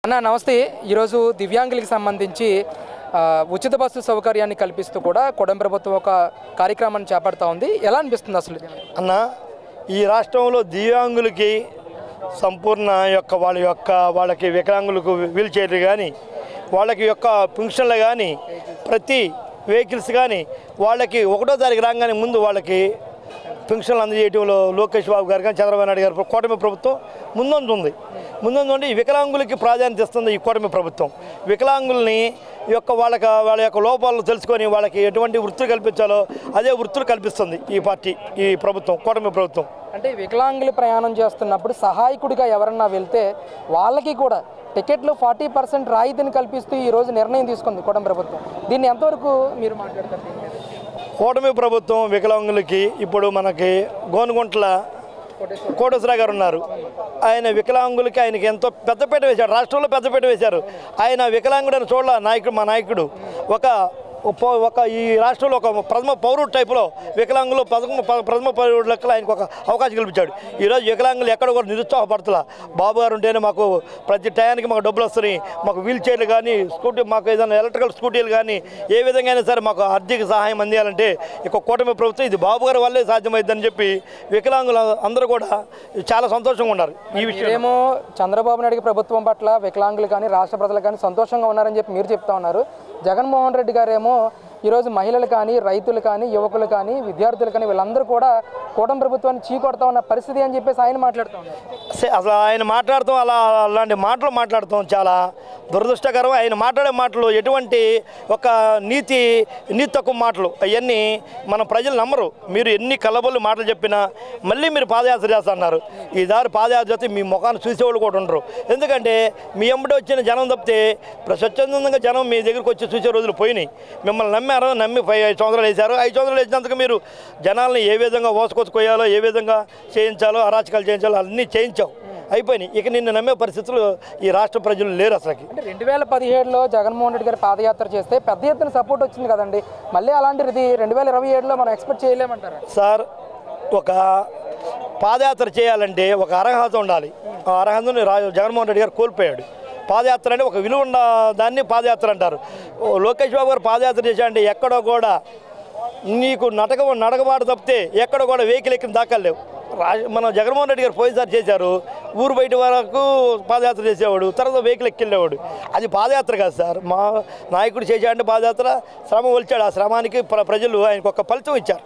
అన్న నమస్తే. ఈరోజు దివ్యాంగులకు సంబంధించి ఉచిత బస్సు సౌకర్యాన్ని కల్పిస్తూ కూడా కూటమి ప్రభుత్వం ఒక కార్యక్రమాన్ని చేపడతా ఉంది. ఎలా అనిపిస్తుంది అసలు అన్న? ఈ రాష్ట్రంలో దివ్యాంగులకి సంపూర్ణ వాళ్ళకి వికలాంగులకు వీల్ చైర్లు కానీ వాళ్ళకి పెన్షన్లు కానీ ప్రతి వెహికల్స్ కానీ వాళ్ళకి 1వ తారీఖు రాగానే ముందు వాళ్ళకి పెన్షన్లు అందజేయడంలో లోకేష్ బాబు గారు కానీ చంద్రబాబు నాయుడు గారు కూటమి ప్రభుత్వం ముందుండి వికలాంగులకి ప్రాధాన్యత ఇస్తుంది. ఈ కూటమి ప్రభుత్వం వికలాంగుల్ని వాళ్ళ యొక్క లోపాలను తెలుసుకొని వాళ్ళకి ఎటువంటి వృత్తులు కల్పించాలో అదే వృత్తులు కల్పిస్తుంది ఈ ప్రభుత్వం, కూటమి ప్రభుత్వం. అంటే వికలాంగులు ప్రయాణం చేస్తున్నప్పుడు సహాయకుడిగా ఎవరన్నా వెళ్తే వాళ్ళకి కూడా టికెట్లు 40% రాయితీని కల్పిస్తూ ఈరోజు నిర్ణయం తీసుకుంది కూటమి ప్రభుత్వం. దీన్ని ఎంతవరకు మీరు మాట్లాడతారు? కూటమి ప్రభుత్వం వికలాంగులకి ఇప్పుడు మనకి గోనుగుంట్ల కోటేశ్వరరావు గారు ఉన్నారు. ఆయన వికలాంగులకి ఆయనకి ఎంతో పెద్దపీట వేశారు, రాష్ట్రంలో పెద్దపీట వేశారు. ఆయన వికలాంగుడని మా నాయకుడు ఈ రాష్ట్రంలో ఒక ప్రథమ పౌరుడు టైపులో వికలాంగులు ప్రథమ పౌరుడు లెక్కలు ఆయనకు ఒక అవకాశం కల్పించాడు. ఈరోజు వికలాంగులు ఎక్కడ కూడా నిరుత్సాహపడుతులా. బాబు గారు ఉంటేనే మాకు ప్రతి టయానికి మాకు డబ్బులు వస్తున్నాయి, మాకు వీల్ చైర్లు కానీ మాకు ఏదైనా ఎలక్ట్రికల్ స్కూటీలు కానీ ఏ విధంగా అయినా సరే మాకు ఆర్థిక సహాయం అందియాలంటే ఇక కూటమి ప్రభుత్వం ఇది బాబు గారి వల్లే సాధ్యమైందని చెప్పి వికలాంగులు అందరూ కూడా చాలా సంతోషంగా ఉన్నారు. ఈ విషయం ఏమో చంద్రబాబు నాయుడు ప్రభుత్వం పట్ల వికలాంగులు కానీ రాష్ట్ర ప్రజలు కానీ సంతోషంగా ఉన్నారని చెప్పి మీరు చెప్తా ఉన్నారు. జగన్మోహన్ రెడ్డి గారేమో ఈరోజు మహిళలు కానీ రైతులు కానీ యువకులు కానీ విద్యార్థులు కానీ వీళ్ళందరూ కూడా కూటమి ప్రభుత్వాన్ని చీకొడతా ఉన్న పరిస్థితి అని చెప్పేసి ఆయన మాట్లాడుతూ ఉన్నారు. అసలు ఆయన మాట్లాడతాం అలాంటి మాటలు మాట్లాడతాం చాలా దురదృష్టకరం. ఆయన మాట్లాడే మాటలు ఎటువంటి ఒక నీతి తక్కువ మాటలు అవన్నీ మన ప్రజలు నమ్మరు. మీరు ఎన్ని కలబొల్లి మాటలు చెప్పినా మళ్ళీ మీరు పాదయాత్ర చేస్తున్నారు. ఈ దారి పాదయాత్ర చేస్తే మీ ముఖాన్ని చూసేవాళ్ళు కూడా ఉండరు. ఎందుకంటే మీ ఎంబడి వచ్చిన జనం తప్పితే స్వచ్ఛందంగా జనం మీ దగ్గరికి వచ్చి చూసే రోజులు పోయినాయి. మిమ్మల్ని నమ్మి 5 సంవత్సరాలు వేశారు. 5 సంవత్సరాలు వేసినందుకు మీరు జనాల్ని ఏ విధంగా ఓసుకొచ్చుకోయాలో ఏ విధంగా చేయించాలో అరాచకాలు చేయించాలో అన్నీ చేయించావు, అయిపోయినాయి. ఇక నిన్ను నమ్మే పరిస్థితులు ఈ రాష్ట్ర ప్రజలు లేరు అసలుకి. అంటే 2017లో జగన్మోహన్ రెడ్డి గారు పాదయాత్ర చేస్తే పెద్ద ఎత్తున సపోర్ట్ వచ్చింది కదండి. మళ్ళీ అలాంటిది 2027లో మనం ఎక్స్పెక్ట్ చేయలేమంటారా? సార్, ఒక పాదయాత్ర చేయాలంటే ఒక అర్హత ఉండాలి. ఆ అర్హతని జగన్మోహన్ రెడ్డి గారు కోల్పోయాడు. పాదయాత్ర అంటే ఒక విలువ ఉన్న దాన్ని పాదయాత్ర అంటారు. లోకేష్ బాబు గారు పాదయాత్ర చేశాడంటే ఎక్కడో కూడా నీకు నడకబాటు తప్పితే ఎక్కడ కూడా వెహికల్ ఎక్కిన దాఖలు లేవు. మన జగన్మోహన్ రెడ్డి గారు పోయినసారి చేశారు. ఊరు బయట వరకు పాదయాత్ర చేసేవాడు, తర్వాత వెహికల్ ఎక్కిళ్ళేవాడు. అది పాదయాత్ర కాదు సార్. మా నాయకుడు చేశాడంటే పాదయాత్ర శ్రమ ఒలిచాడు. ఆ శ్రమానికి ప్రజలు ఆయనకు ఒక ఫలితం ఇచ్చారు.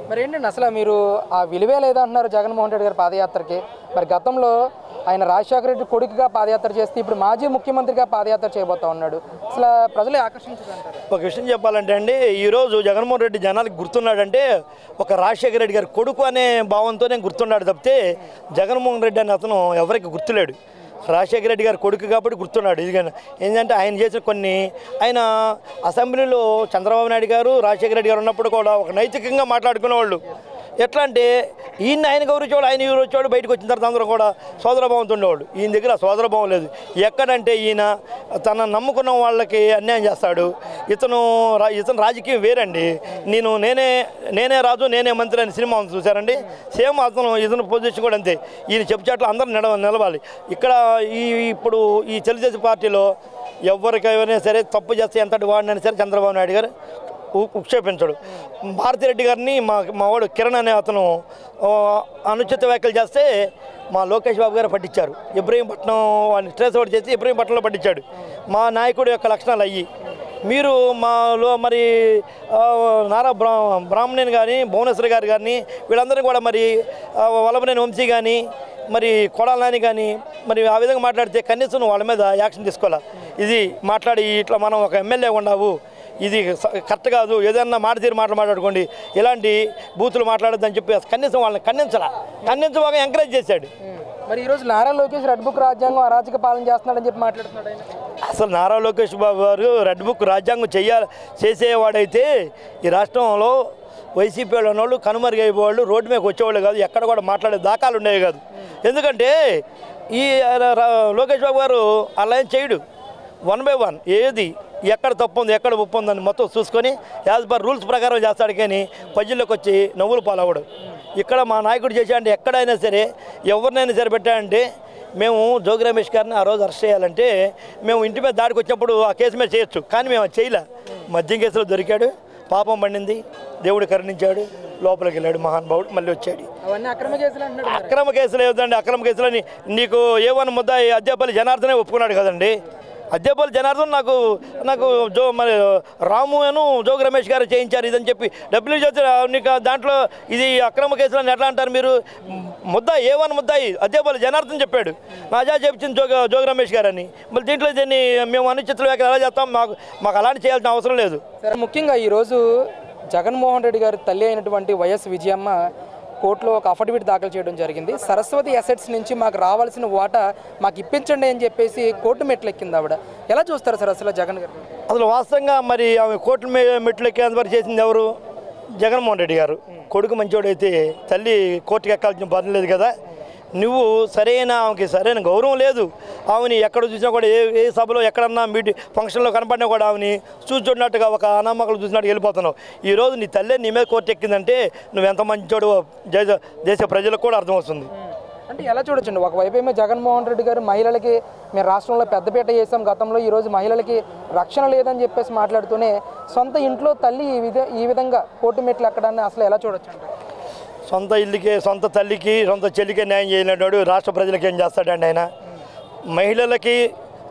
మరి ఏంటండి అసలు మీరు ఆ విలువే లేదంటున్నారు జగన్మోహన్ రెడ్డి గారి పాదయాత్రకి. మరి గతంలో ఆయన రాజశేఖర రెడ్డి కొడుకుగా పాదయాత్ర చేస్తే ఇప్పుడు మాజీ ముఖ్యమంత్రిగా పాదయాత్ర చేయబోతా ఉన్నాడు. అసలు ప్రజలు ఆకర్షించదంటారు? ఒక విషయం చెప్పాలంటే అండి, ఈరోజు జగన్మోహన్ రెడ్డి జనాలకు గుర్తున్నాడంటే ఒక రాజశేఖర రెడ్డి గారి కొడుకు అనే భావంతోనే గుర్తున్నాడు తప్పితే జగన్మోహన్ రెడ్డి అని అతను ఎవరికి గుర్తులేడు. రాజశేఖర రెడ్డి గారి కొడుకు కాబట్టి గుర్తున్నాడు. ఇది ఏంటంటే ఆయన చేసిన ఆయన అసెంబ్లీలో చంద్రబాబు నాయుడు గారు రాజశేఖర రెడ్డి గారు ఉన్నప్పుడు కూడా ఒక నైతికంగా మాట్లాడుకునేవాళ్ళు. ఎట్లా అంటే ఆయన గౌరవించేవాడు, ఆయన గౌరవించేవాడు. బయటకు వచ్చిన తర్వాత అందరూ కూడా సోదరభావంతో ఉండేవాడు. ఈయన దగ్గర సోదరభావం లేదు. ఎక్కడంటే ఈయన తన నమ్ముకున్న వాళ్ళకి అన్యాయం చేస్తాడు. ఇతను రాజకీయం వేరండి. నేనే రాజు నేనే మంత్రి అని సినిమా చూశారండి. సేమ్ ఇతను పొజిషన్ కూడా అంతే. ఈయన చెప్పుచాట్లు అందరూ నిలవాలి. ఇక్కడ ఇప్పుడు ఈ తెలుగుదేశం పార్టీలో ఎవరికైనా సరే తప్పు చేస్తే ఎంతటి వాడినైనా సరే చంద్రబాబు నాయుడు గారు ఉక్షేపించాడు. భారతిరెడ్డి గారిని మా వాడు కిరణ్ అనే అతను అనుచిత వ్యాఖ్యలు చేస్తే మా లోకేష్ బాబు గారు పట్టించారు. ఇబ్రహీంపట్నం వాడిని స్ట్రెస్ అవుట్ చేసి ఇబ్రహీంపట్నంలో పట్టించాడు. మా నాయకుడి యొక్క లక్షణాలు అయ్యి మీరు మాలో మరి నారా బ్రాహ్మణిని కానీ భువనేశ్వరి గారు కానీ వీళ్ళందరినీ కూడా మరి వల్లభనేని వంశీ కానీ మరి కొడాలని కానీ మరి ఆ విధంగా మాట్లాడితే కనీసం వాళ్ళ మీద యాక్షన్ తీసుకోవాలి. ఇది మాట్లాడి ఇట్లా మనం ఒక ఎమ్మెల్యే ఉన్నావు, ఇది కరెక్ట్ కాదు, ఏదన్నా తీరు మాట్లాడుకోండి, ఇలాంటి బూతులు మాట్లాడొద్దని చెప్పి కనీసం వాళ్ళని ఖండించబాగా ఎంకరేజ్ చేశాడు. మరి ఈరోజు నారా లోకేష్ రెడ్ బుక్ రాజ్యాంగం అరాచక పాలన చేస్తున్నాడని చెప్పి మాట్లాడుతున్నాడు ఆయన. అసలు నారా లోకేష్ బాబు గారు రెడ్ బుక్ రాజ్యాంగం చేసేవాడైతే ఈ రాష్ట్రంలో వైసీపీ వాళ్ళు కనుమరుగైపోయేవాళ్ళు, రోడ్డు మీదకి వచ్చేవాళ్ళు కాదు, ఎక్కడ కూడా మాట్లాడే దాఖలు ఉండేవి కాదు. ఎందుకంటే ఈ లోకేష్ బాబు గారు అలా ఏం చేయడు. 1 by 1 ఏది ఎక్కడ తప్పు ఉంది ఎక్కడ ఉప్పు ఉందని మొత్తం చూసుకొని యాజ్ పర్ రూల్స్ ప్రకారం చేస్తాడు. కానీ ప్రజల్లోకి వచ్చి నవ్వులు పాలవడు. ఇక్కడ మా నాయకుడు చేశాడంటే ఎక్కడైనా సరే ఎవరినైనా సరే పెట్టాడంటే మేము జోగి రమేష్ గారిని ఆ రోజు అరెస్ట్ చేయాలంటే మేము ఇంటి మీద దాడికి వచ్చినప్పుడు ఆ కేసు మీద చేయొచ్చు, కానీ మేము అది చేయలే. మద్యం కేసులో దొరికాడు, పాపం పండింది, దేవుడు కరుణించాడు, లోపలికి వెళ్ళాడు మహానుభావుడు, మళ్ళీ వచ్చాడు. అవన్నీ అక్రమ కేసులు అంటున్నాడు. అక్రమ కేసులు ఏదండి? అక్రమ కేసులని నీకు ఏమన్నా ముద్దాయి అద్దెపల్లి జనార్దనే ఒప్పుకున్నాడు కదండి. అద్దెపల్లి జనార్దన్ నాకు మరి రామును జోగి రమేష్ గారు చేయించారు ఇదని చెప్పి డబ్బులు చేస్తే నీకు దాంట్లో ఇది అక్రమ కేసులని ఎట్లా అంటారు మీరు? ముద్దాయి ఏమన్నా ముద్దాయి అద్దెపల్లి జనార్దన్ చెప్పాడు, నాజా చెప్పింది జోగి రమేష్ గారు అని. మళ్ళీ దీంట్లో దీన్ని మేము అనుచితుల వ్యాఖ్యలు ఎలా చేస్తాం? మాకు అలాంటి చేయాల్సిన అవసరం లేదు. సరే, ముఖ్యంగా ఈరోజు జగన్మోహన్ రెడ్డి గారి తల్లి అయినటువంటి వైఎస్ విజయమ్మ కోర్టులో ఒక అఫిడవిట్ దాఖలు చేయడం జరిగింది. సరస్వతి అసెట్స్ నుంచి మాకు రావాల్సిన వాటా మాకు ఇప్పించండి అని చెప్పేసి కోర్టు మెట్లు ఎక్కింది ఆవిడ. ఎలా చూస్తారు సార్ అసలు జగన్ గారు? అసలు వాస్తవంగా మరి ఆమె కోర్టు మెట్లు ఎక్కేంతవరకు చేసింది ఎవరు? జగన్మోహన్ రెడ్డి గారు. కొడుకు మంచోడైతే తల్లి కోర్టుకి ఎక్కాల్సిన పని లేదు కదా. నువ్వు ఆమెకి సరైన గౌరవం లేదు. ఆమెని ఎక్కడ చూసినా కూడా ఏ సభలో ఎక్కడన్నా మీటింగ్ ఫంక్షన్లో కనపడినా కూడా ఆమెని చూస్తున్నట్టుగా ఒక అనామకలు చూసినట్టు వెళ్ళిపోతున్నావు. ఈరోజు నీ తల్లి నీ మీద కోర్టు ఎక్కిందంటే నువ్వు ఎంత మంచోడు దేశ ప్రజలకు కూడా అర్థమవుతుంది. అంటే ఎలా చూడొచ్చండి? ఒకవైపు ఏమో జగన్మోహన్ రెడ్డి గారు మహిళలకి మేము రాష్ట్రంలో పెద్దపీట చేసాం గతంలో, ఈరోజు మహిళలకి రక్షణ లేదని చెప్పేసి మాట్లాడుతూనే సొంత ఇంట్లో తల్లి ఈ విధంగా కోర్టు మెట్లు ఎక్కడాన్ని అసలు ఎలా చూడొచ్చు అంటే? సొంత ఇల్లుకి, సొంత తల్లికి, సొంత చెల్లికి న్యాయం చేయలేడు రాష్ట్ర ప్రజలకి ఏం చేస్తాడండి ఆయన? మహిళలకి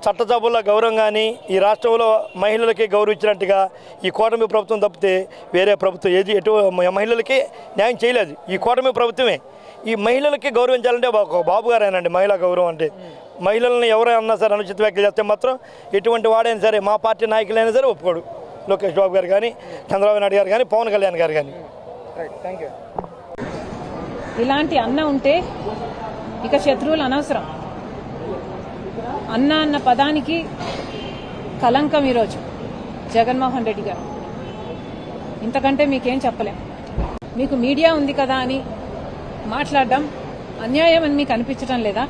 చట్టసభల్లో గౌరవం కానీ ఈ రాష్ట్రంలో మహిళలకి గౌరవించినట్టుగా ఈ కూటమి ప్రభుత్వం తప్పితే వేరే ప్రభుత్వం ఎటు మహిళలకి న్యాయం చేయలేదు. ఈ కూటమి ప్రభుత్వమే ఈ మహిళలకి గౌరవించాలంటే ఒక బాబు గారేనండి మహిళా గౌరవం అంటే. మహిళల్ని ఎవరైనా సరే అనుచిత వ్యాఖ్యలు చేస్తే మాత్రం ఎటువంటి వాడైనా సరే, మా పార్టీ నాయకులైనా సరే ఒప్పుకోడు. లోకేష్ బాబు గారు కానీ, చంద్రబాబు నాయుడు గారు కానీ, పవన్ కళ్యాణ్ గారు కానీ. Thank you. ఇలాంటి అన్న ఉంటే ఇక శత్రువులు అనవసరం. అన్న అన్న పదానికి కలంకం ఈరోజు జగన్మోహన్ రెడ్డి గారు. ఇంతకంటే మీకేం చెప్పలేం. మీకు మీడియా ఉంది కదా అని మాట్లాడడం అన్యాయం అని మీకు అనిపించడం లేదా?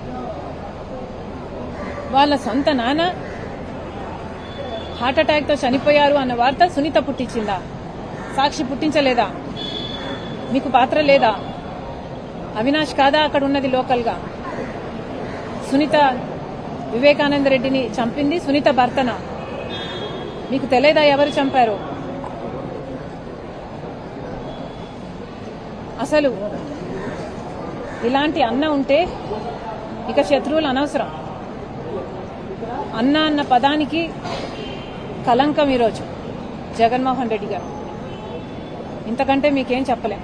వాళ్ళ సొంత నాన్న హార్ట్అటాక్తో చనిపోయారు అన్న వార్త సునీత పుట్టించిందా? సాక్షి పుట్టించలేదా? మీకు పాత్ర లేదా? అవినాష్ కాదా అక్కడ ఉన్నది లోకల్గా? సునీత వివేకానంద రెడ్డిని చంపింది సునీత భర్తన. మీకు తెలియదా ఎవరు చంపారు? అసలు ఇలాంటి అన్న ఉంటే ఇక శత్రువులు అనవసరం. అన్న అన్న పదానికి కలంకం ఈరోజు జగన్మోహన్ రెడ్డి గారు. ఇంతకంటే మీకేం చెప్పలేం.